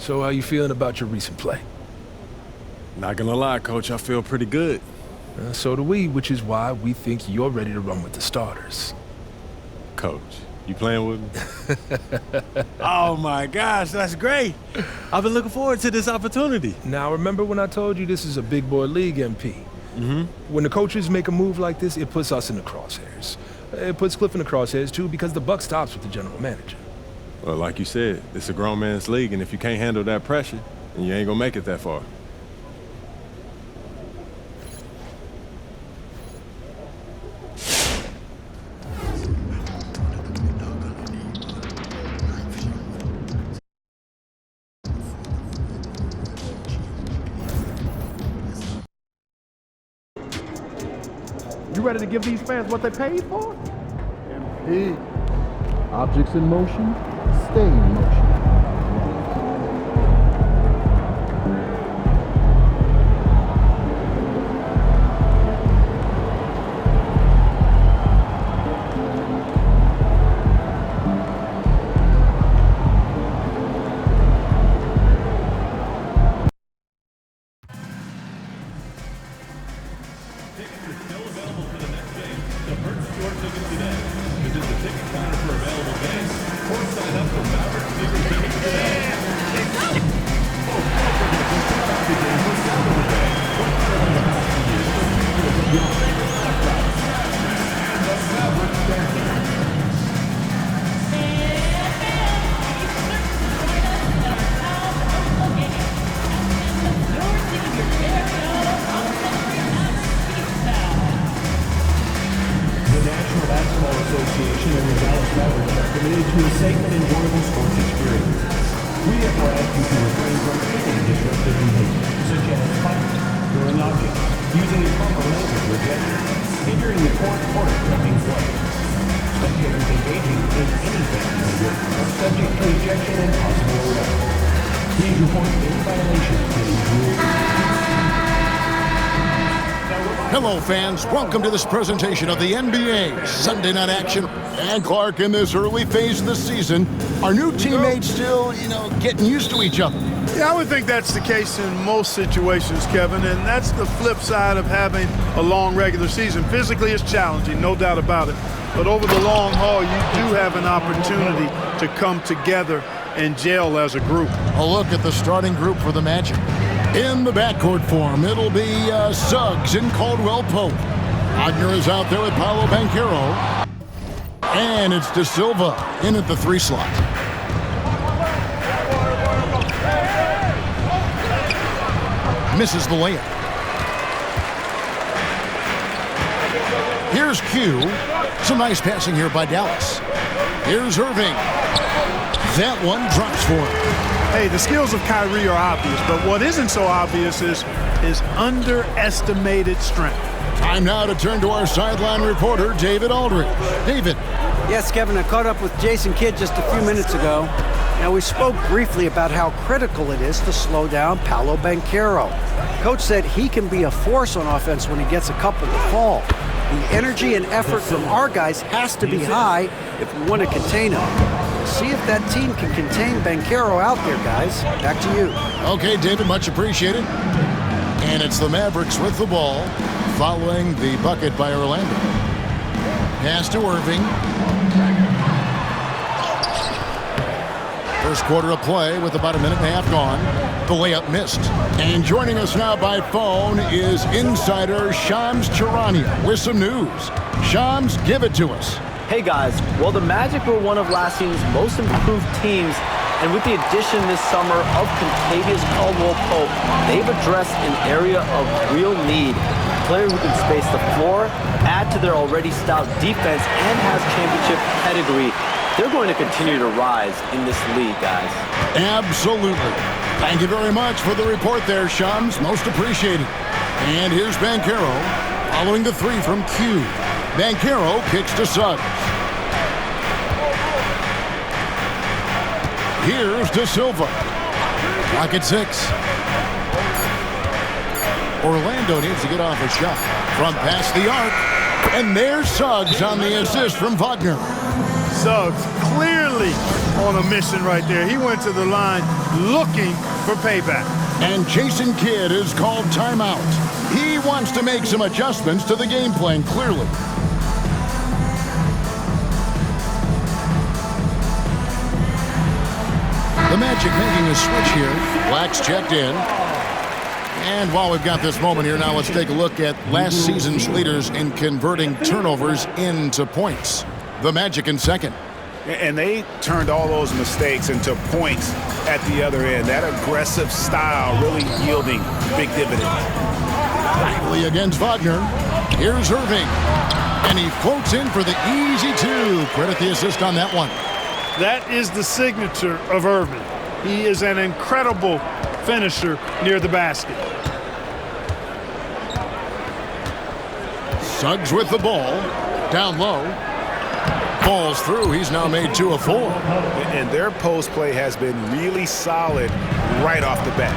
So how you feeling about your recent play? Not gonna lie, Coach, I feel pretty good. So do we, which is why we think you're ready to run with the starters. Coach, you playing with me? Oh my gosh, that's great. I've been looking forward to this opportunity. Now remember when I told you this is a big boy league, MP? When the coaches make a move like this, it puts us in the crosshairs. It puts Cliff in the crosshairs too because the buck stops with the general manager. Well, like you said, it's a grown man's league, and if you can't handle that pressure, then you ain't gonna make it that far. You ready to give these fans what they paid for? MP. Objects in motion, stay in motion. Association and the Dallas Mavericks are committed to a safe and enjoyable sports experience. We therefore ask you to refrain from any disruptive behavior, such as fighting, throwing objects, using improper language or gestures, hindering the court or interrupting play. Spectators engaging in any family behavior are subject to ejection and possible arrest. Please report any violations to these rules. Hello, fans. Welcome to this presentation of the NBA Sunday Night Action. And Clark, in this early phase of the season, our new teammates still, getting used to each other. Yeah, I would think that's the case in most situations, Kevin, and that's the flip side of having a long regular season. Physically, it's challenging, no doubt about it. But over the long haul, you do have an opportunity to come together and gel as a group. A look at the starting group for the Magic. In the backcourt form, it'll be Suggs and Caldwell Pope. Wagner is out there with Paolo Banchero. And it's De Silva in at the 3 slot. Misses the layup. Here's Q. Some nice passing here by Dallas. Here's Irving. That one drops for him. Hey, the skills of Kyrie are obvious, but what isn't so obvious is his underestimated strength. Time now to turn to our sideline reporter, David Aldridge. David. Yes, Kevin, I caught up with Jason Kidd just a few minutes ago. Now, we spoke briefly about how critical it is to slow down Paolo Banchero. Coach said he can be a force on offense when he gets a couple to fall. The energy and effort from our guys has to be high if we want to contain him. See if that team can contain Banchero out there, guys. Back to you. Okay, David, much appreciated. And it's the Mavericks with the ball, following the bucket by Orlando. Pass to Irving. First quarter of play with about a minute and a half gone. The layup missed. And joining us now by phone is insider Shams Charania with some news. Shams, give it to us. Hey guys, well the Magic were one of last season's most improved teams, and with the addition this summer of Kentavious Caldwell-Pope, they've addressed an area of real need. A player who can space the floor, add to their already stout defense, and has championship pedigree. They're going to continue to rise in this league, guys. Absolutely. Thank you very much for the report there, Shams. Most appreciated. And here's Banchero, following the 3 from Q. Banchero kicks to Suggs. Here's De Silva. Clock at 6. Orlando needs to get off a shot from past the arc. And there's Suggs on the assist from Wagner. Suggs clearly on a mission right there. He went to the line looking for payback. And Jason Kidd is called timeout. He wants to make some adjustments to the game plan, clearly. The Magic making a switch here. Black's checked in. And while we've got this moment here, now let's take a look at last season's leaders in converting turnovers into points. The Magic in second. And they turned all those mistakes into points at the other end. That aggressive style really yielding big dividends. Lively against Wagner. Here's Irving. And he floats in for the easy two. Credit the assist on that one. That is the signature of Irving. He is an incredible finisher near the basket. Suggs with the ball. Down low. Falls through. He's now made 2 of 4. And their post play has been really solid right off the bat.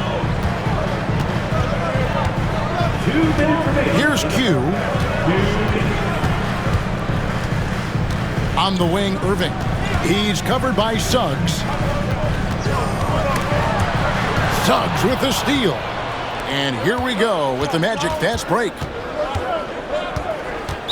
Here's Q. On the wing, Irving. He's covered by Suggs. Suggs with the steal. And here we go with the Magic fast break.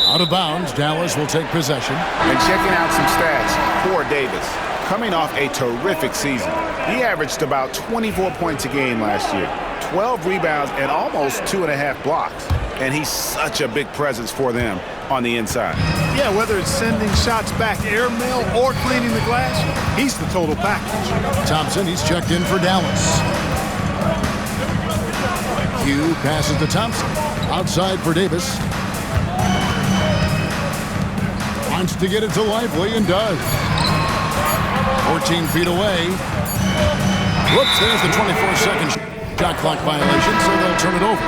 Out of bounds, Dallas will take possession. And checking out some stats for Davis. Coming off a terrific season. He averaged about 24 points a game last year. 12 rebounds and almost 2.5 blocks. And he's such a big presence for them on the inside. Yeah, whether it's sending shots back airmail or cleaning the glass, he's the total package. Thompson, he's checked in for Dallas. Q passes to Thompson. Outside for Davis. Wants to get it to Lively and does. 14 feet away. Whoops, there's the 24-second shot clock violation, so they'll turn it over.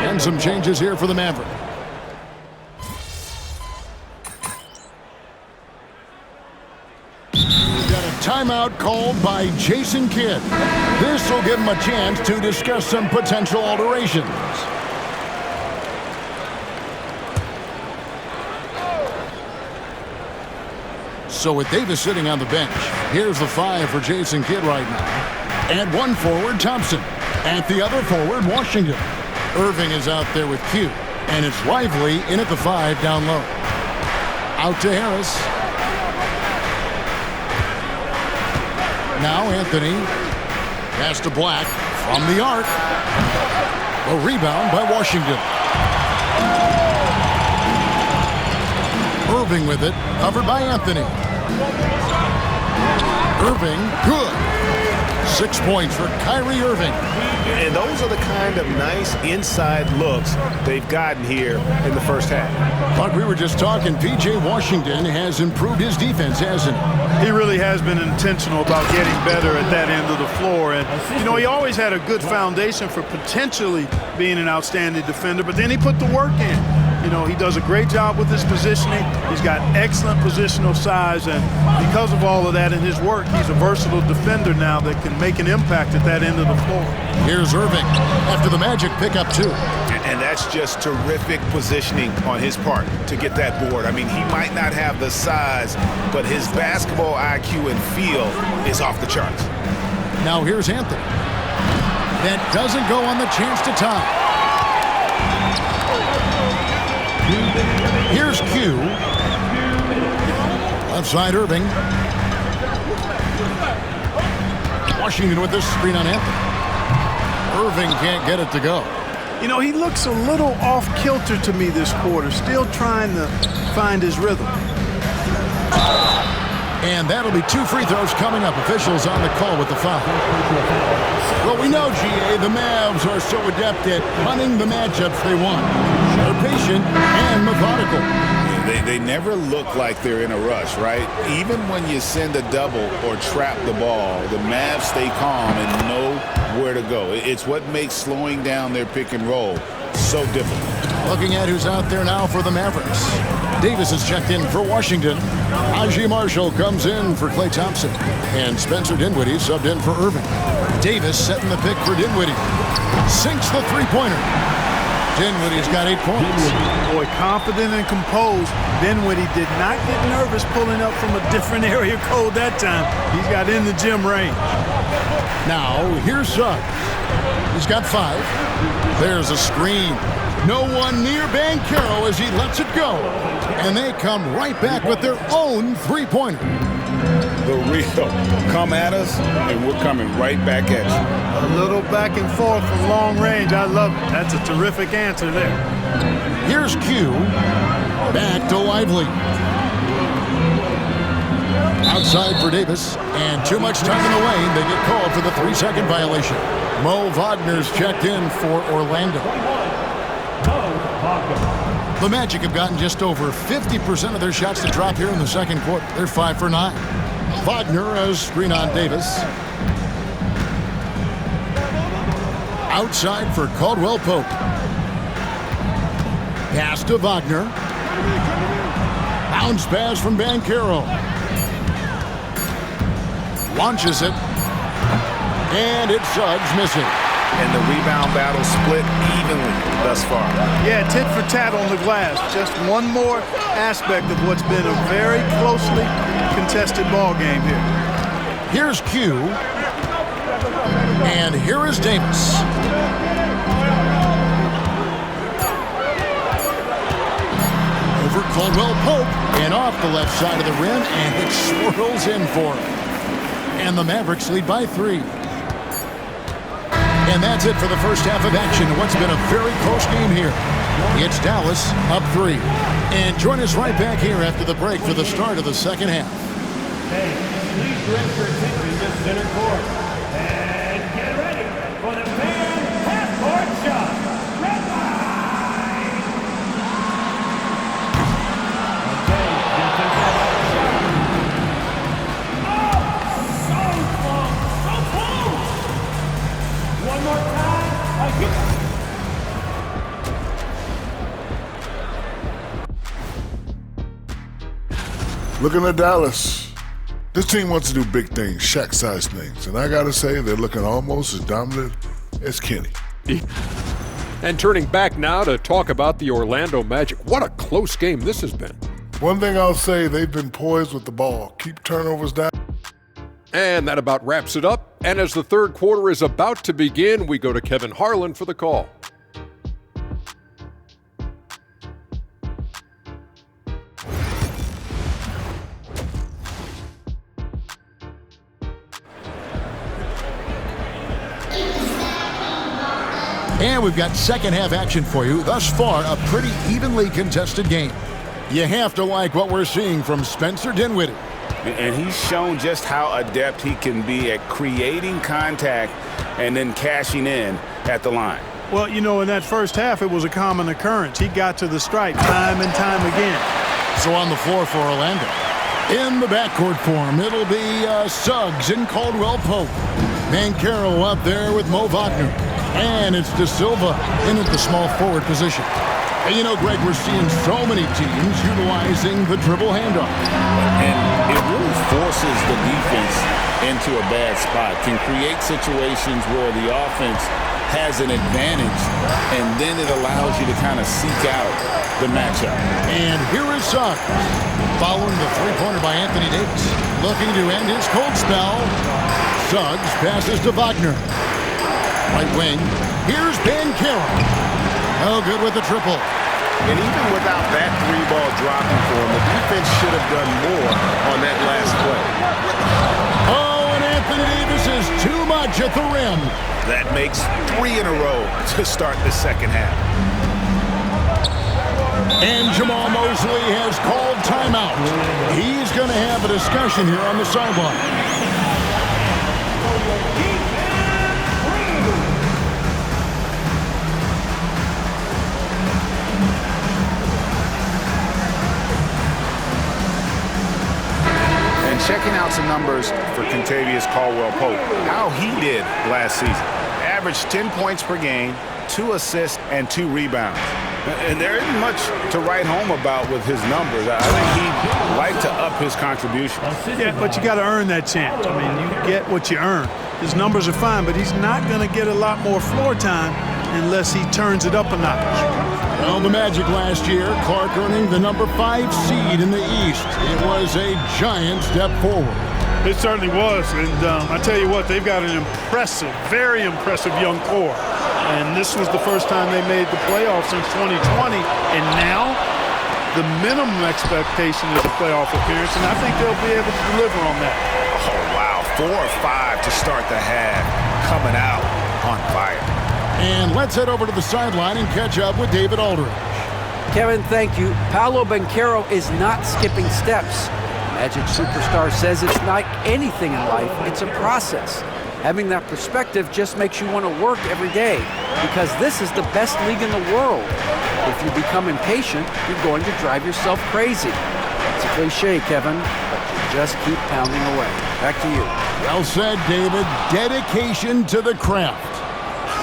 And some changes here for the Maverick. We've got a timeout called by Jason Kidd. This will give him a chance to discuss some potential alterations. So with Davis sitting on the bench, here's the 5 for Jason Kidd right now. And one forward, Thompson. At the other forward, Washington. Irving is out there with Q. And it's Lively in at the 5 down low. Out to Harris. Now Anthony. Pass to Black from the arc. A rebound by Washington. Irving with it, covered by Anthony. Irving, good. 6 points for Kyrie Irving. And those are the kind of nice inside looks they've gotten here in the first half. But we were just talking, P.J. Washington has improved his defense, hasn't he? He really has been intentional about getting better at that end of the floor. And, you know, he always had a good foundation for potentially being an outstanding defender, but then he put the work in. You know, he does a great job with his positioning. He's got excellent positional size, and because of all of that in his work, he's a versatile defender now that can make an impact at that end of the floor. Here's Irving after the Magic pick up 2. And that's just terrific positioning on his part to get that board. I mean, he might not have the size, but his basketball IQ and feel is off the charts. Now here's Anthony. That doesn't go on the chance to tie. Here's Q. Left side, Irving. Washington with this screen on Anthony. Irving can't get it to go. You know, he looks a little off-kilter to me this quarter, still trying to find his rhythm. And that'll be 2 free throws coming up. Officials on the call with the foul. Well, we know, GA, the Mavs are so adept at hunting the matchups they want. They're patient and methodical. They never look like they're in a rush, right? Even when you send a double or trap the ball, the Mavs stay calm and know where to go. It's what makes slowing down their pick and roll so difficult. Looking at who's out there now for the Mavericks. Davis is checked in for Washington. Najee Marshall comes in for Klay Thompson. And Spencer Dinwiddie subbed in for Irving. Davis setting the pick for Dinwiddie. Sinks the three-pointer. Dinwiddie's got 8 points. Boy, confident and composed. Dinwiddie did not get nervous pulling up from a different area code that time. He's got in the gym range. Now, here's Suggs. He's got 5. There's a screen. No one near Banchero as he lets it go. And they come right back with their own three-pointer. The real. Come at us, and we're coming right back at you. A little back and forth from long range. I love it. That's a terrific answer there. Here's Q. Back to Lively. Outside for Davis, and too much time in the lane. They get called for the 3-second violation. Mo Wagner's checked in for Orlando. The Magic have gotten just over 50% of their shots to drop here in the second quarter. They're 5 for 9. Wagner, a screen on Davis. Outside for Caldwell Pope. Pass to Wagner. Bounce pass from Banchero. Launches it. And it's Suggs missing. And the rebound battle split evenly thus far. Yeah, tit for tat on the glass. Just one more aspect of what's been a very closely contested ball game here. Here's Q. And here is Davis. Over Caldwell Pope and off the left side of the rim, and it swirls in for him. And the Mavericks lead by 3. And that's it for the first half of action. What's been a very close game here. It's Dallas up 3. And join us right back here after the break for the start of the second half. Hey, please direct your attention to center court. And get ready for the fan half-court shot. Red line! Okay, defensive action. Oh, so close, so close! One more time, again. Looking at Dallas, this team wants to do big things, Shaq-sized things, and I gotta say they're looking almost as dominant as Kenny. And turning back now to talk about the Orlando Magic. What a close game this has been. One thing I'll say, they've been poised with the ball. Keep turnovers down. And that about wraps it up. And as the third quarter is about to begin, we go to Kevin Harlan for the call. And we've got second half action for you. Thus far, a pretty evenly contested game. You have to like what we're seeing from Spencer Dinwiddie. And he's shown just how adept he can be at creating contact and then cashing in at the line. Well, you know, in that first half, it was a common occurrence. He got to the stripe time and time again. So on the floor for Orlando. In the backcourt form, it'll be Suggs and Caldwell Pope. Banchero up there with Mo Wagner. And it's De Silva in at the small forward position. And you know, Greg, we're seeing so many teams utilizing the dribble handoff. And it really forces the defense into a bad spot, can create situations where the offense has an advantage, and then it allows you to kind of seek out the matchup. And here is Suggs, following the three-pointer by Anthony Davis. Looking to end his cold spell. Suggs passes to Wagner. Right wing, here's Banchero. Oh, good with the triple. And even without that three ball dropping for him, the defense should have done more on that last play. Oh, and Anthony Davis is too much at the rim. That makes 3 in a row to start the second half. And Jamal Mosley has called timeout. He's going to have a discussion here on the sideline. Checking out some numbers for Kentavious Caldwell-Pope. How he did last season. Averaged 10 points per game, 2 assists, and 2 rebounds. And there isn't much to write home about with his numbers. I think he'd like to up his contribution. Yeah, but you got to earn that chance. I mean, you get what you earn. His numbers are fine, but he's not going to get a lot more floor time unless he turns it up a notch. Well, the Magic last year, Clark earning the number 5 seed in the East. It was a giant step forward. It certainly was, and I tell you what, they've got an impressive, very impressive young core. And this was the first time they made the playoffs since 2020, and now the minimum expectation is a playoff appearance, and I think they'll be able to deliver on that. Oh, wow, 4 or 5 to start the half, coming out on fire. And let's head over to the sideline and catch up with David Aldridge. Kevin, thank you. Paolo Banchero is not skipping steps. Magic superstar says it's like anything in life, it's a process. Having that perspective just makes you want to work every day because this is the best league in the world. If you become impatient, you're going to drive yourself crazy. It's a cliche, Kevin, but you just keep pounding away. Back to you. Well said, David. Dedication to the craft.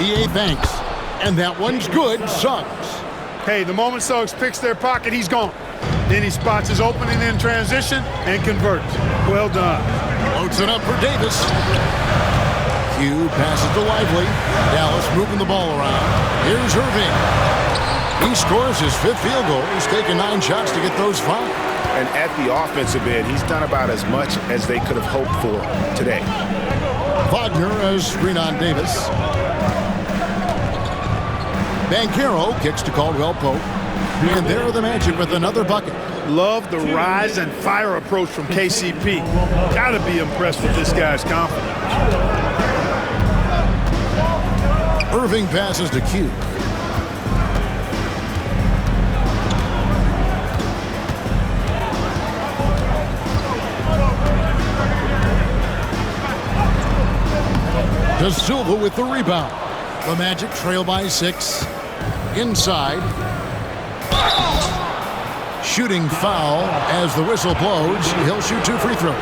EA thanks. And that one's good, Suggs. Hey, the moment Suggs picks their pocket, he's gone. Then he spots his opening in transition and converts. Well done. Floats it up for Davis. Q passes to Lively. Dallas moving the ball around. Here's Irving. He scores his 5th field goal. He's taken 9 shots to get those 5. And at the offensive end, he's done about as much as they could have hoped for today. Wagner as screen on Davis. Banchero kicks to Caldwell Pope. And there are the Magic with another bucket. Love the rise and fire approach from KCP. Gotta be impressed with this guy's confidence. Irving passes to Q. De Silva with the rebound. The Magic trail by 6. Inside. Shooting foul as the whistle blows. He'll shoot 2 free throws.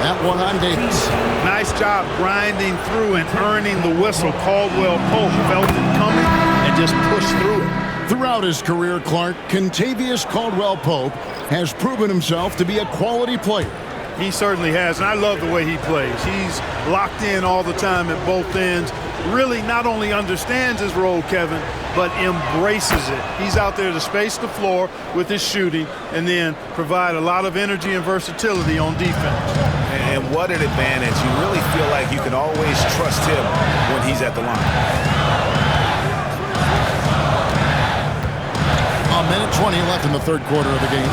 That one on Davis. Nice job grinding through and earning the whistle. Caldwell Pope felt it coming and just pushed through it. Throughout his career, Clark, Kentavious Caldwell Pope has proven himself to be a quality player. He certainly has, and I love the way he plays. He's locked in all the time at both ends. Really not only understands his role, Kevin, but embraces it. He's out there to space the floor with his shooting and then provide a lot of energy and versatility on defense. And what an advantage. You really feel like you can always trust him when he's at the line. A minute 20 left in the 3rd quarter of the game.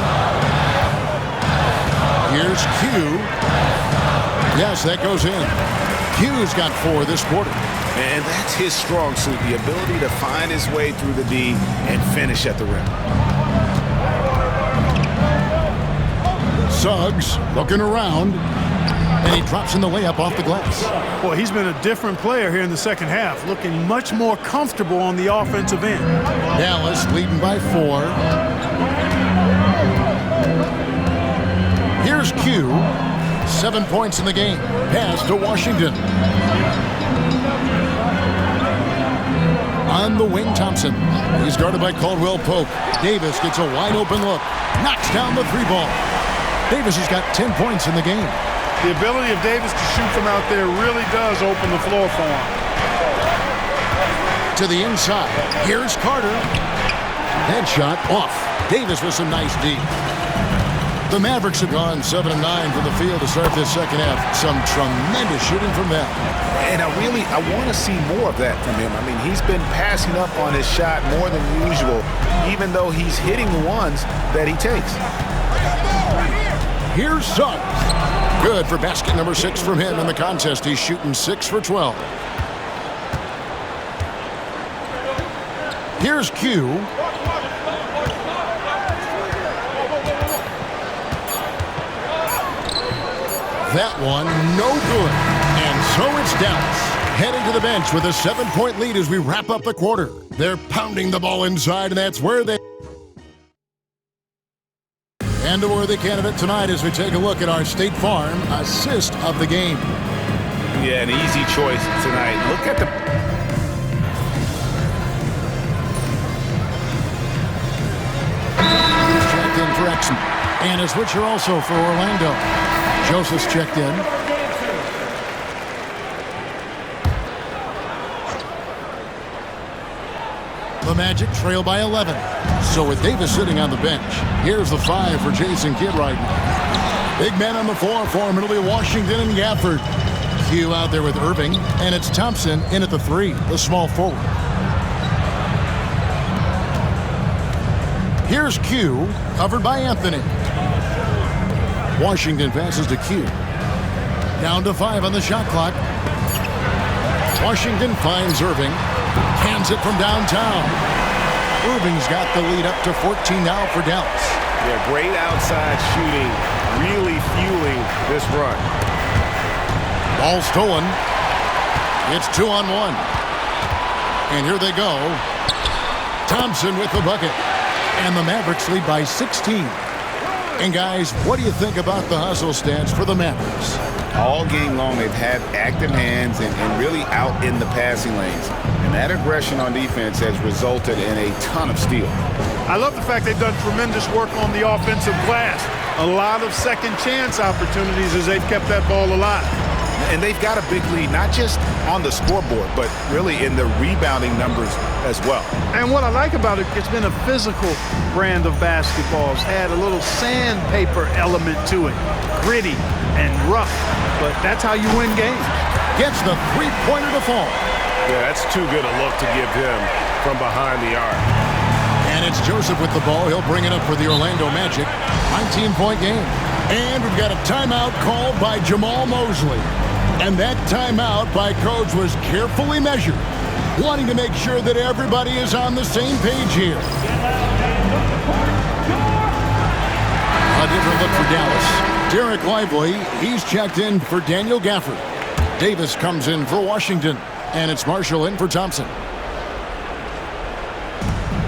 Here's Q. Yes, that goes in. Q's got 4 this quarter. And that's his strong suit, the ability to find his way through the D and finish at the rim. Suggs looking around, and he drops in the layup off the glass. Boy, he's been a different player here in the second half, looking much more comfortable on the offensive end. Dallas leading by 4. Here's Q. 7 points in the game. Pass to Washington. On the wing, Thompson. He's guarded by Caldwell Pope. Davis gets a wide open look. Knocks down the 3 ball. Davis has got 10 points in the game. The ability of Davis to shoot from out there really does open the floor for him. To the inside. Here's Carter. Headshot off. Davis with some nice D. The Mavericks have gone 7-9 from the field to start this second half. Some tremendous shooting from them. And I want to see more of that from him. I mean, he's been passing up on his shot more than usual, even though he's hitting the ones that he takes. Here's Suggs. Good for basket number 6 from him in the contest. He's shooting 6 for 12. Here's Q. That one, no good. And so it's Dallas, heading to the bench with a 7-point lead as we wrap up the quarter. They're pounding the ball inside, and that's where they... And a worthy candidate tonight as we take a look at our State Farm assist of the game. Yeah, an easy choice tonight. Look at the... Checked in for Exum. And a switcher also for Orlando. Joseph's checked in. The Magic trail by 11. So with Davis sitting on the bench, here's the 5 for Jason Kidd right now. Big man on the 4 for him. It'll be Washington and Gafford. Q out there with Irving, and it's Thompson in at the 3, the small forward. Here's Q, covered by Anthony. Washington passes to Q. Down to 5 on the shot clock. Washington finds Irving. Hands it from downtown. Irving's got the lead up to 14 now for Dallas. Yeah, great outside shooting, really fueling this run. Ball stolen. It's 2-on-1. And here they go. Thompson with the bucket. And the Mavericks lead by 16. And guys, what do you think about the hustle stats for the Mavericks? All game long, they've had active hands and really out in the passing lanes. And that aggression on defense has resulted in a ton of steals. I love the fact they've done tremendous work on the offensive glass. A lot of second chance opportunities as they've kept that ball alive. And they've got a big lead, not just on the scoreboard, but really in the rebounding numbers as well. And what I like about it, it's been a physical brand of basketball. It's had a little sandpaper element to it. Gritty and rough, but that's how you win games. Gets the three-pointer to fall. Yeah, that's too good a look to give him from behind the arc. And it's Joseph with the ball. He'll bring it up for the Orlando Magic. 19-point game. And we've got a timeout called by Jamal Mosley. And that timeout by Coach was carefully measured, wanting to make sure that everybody is on the same page here. A different look for Dallas. Derek Lively, he's checked in for Daniel Gafford. Davis comes in for Washington, and it's Marshall in for Thompson.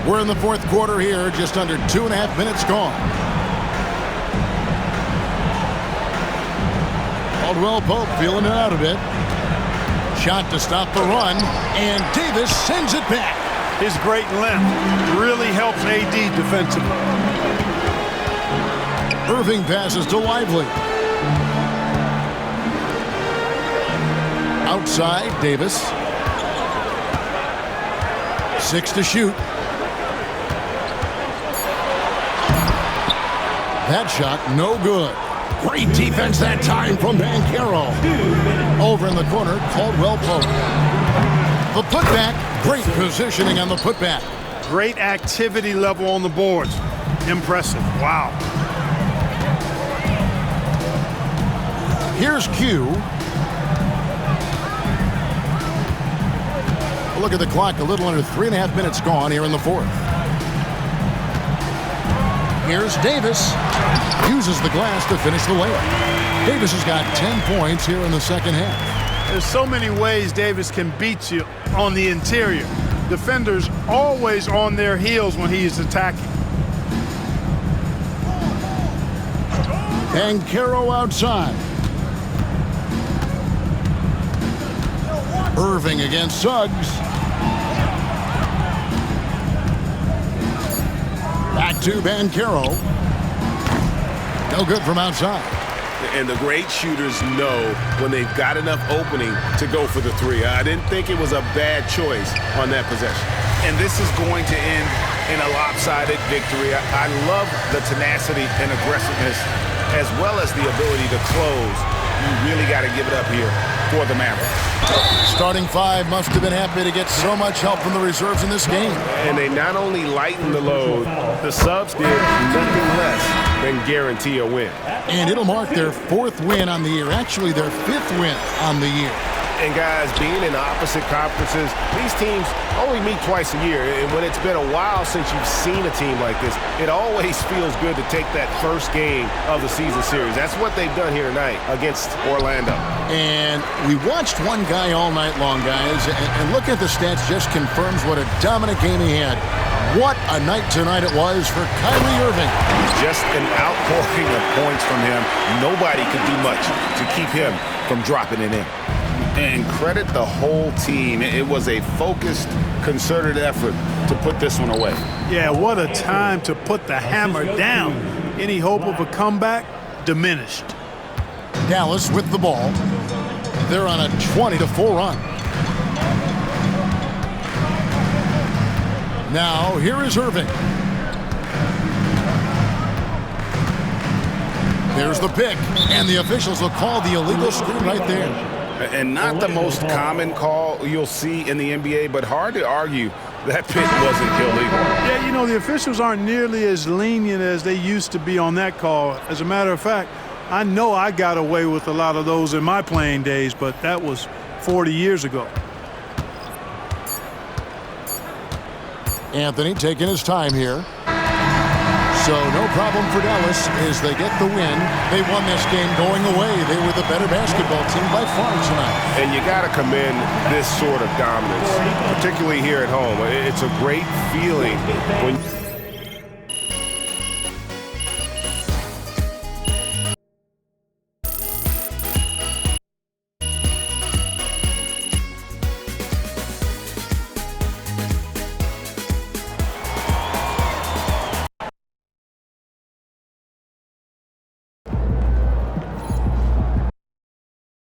We're in the fourth quarter here, just under 2.5 minutes gone. Caldwell Pope feeling it out a bit. Shot to stop the run, and Davis sends it back. His great length really helps AD defensively. Irving passes to Lively. Outside, Davis. 6 to shoot. That shot, no good. Great defense that time from Banchero. Over in the corner, Caldwell Pope. The putback, great positioning on the putback. Great activity level on the boards. Impressive. Wow. Here's Q. Look at the clock, a little under 3.5 minutes gone here in the fourth. Here's Davis. Uses the glass to finish the layup. Davis has got 10 points here in the second half. There's so many ways Davis can beat you on the interior. Defenders always on their heels when he is attacking. Banchero outside. Irving against Suggs. Back to Banchero. No good from outside. And the great shooters know when they've got enough opening to go for the 3. I didn't think it was a bad choice on that possession. And this is going to end in a lopsided victory. I love the tenacity and aggressiveness as well as the ability to close. You really got to give it up here for the Mavericks. Starting 5 must have been happy to get so much help from the reserves in this game. And they not only lightened the load, the subs did nothing less than guarantee a win. And it'll mark their 4th win on the year, actually their 5th win on the year. And guys, being in opposite conferences, these teams only meet twice a year. And when it's been a while since you've seen a team like this, it always feels good to take that first game of the season series. That's what they've done here tonight against Orlando. And we watched one guy all night long, guys, and look at the stats, just confirms what a dominant game he had. What a night tonight it was for Kyrie Irving. Just an outpouring of points from him. Nobody could do much to keep him from dropping it in. And credit the whole team. It was a focused, concerted effort to put this one away. Yeah, what a time to put the hammer down. Any hope of a comeback diminished. Dallas with the ball. They're on a 20-4 run. Now, here is Irving. There's the pick, and the officials will call the illegal screen right there. And not the most common call you'll see in the NBA, but hard to argue that pick wasn't illegal. Yeah, you know, the officials aren't nearly as lenient as they used to be on that call. As a matter of fact, I know I got away with a lot of those in my playing days, but that was 40 years ago. Anthony taking his time here. So no problem for Dallas as they get the win. They won this game going away. They were the better basketball team by far tonight. And you got to commend this sort of dominance, particularly here at home. It's a great feeling when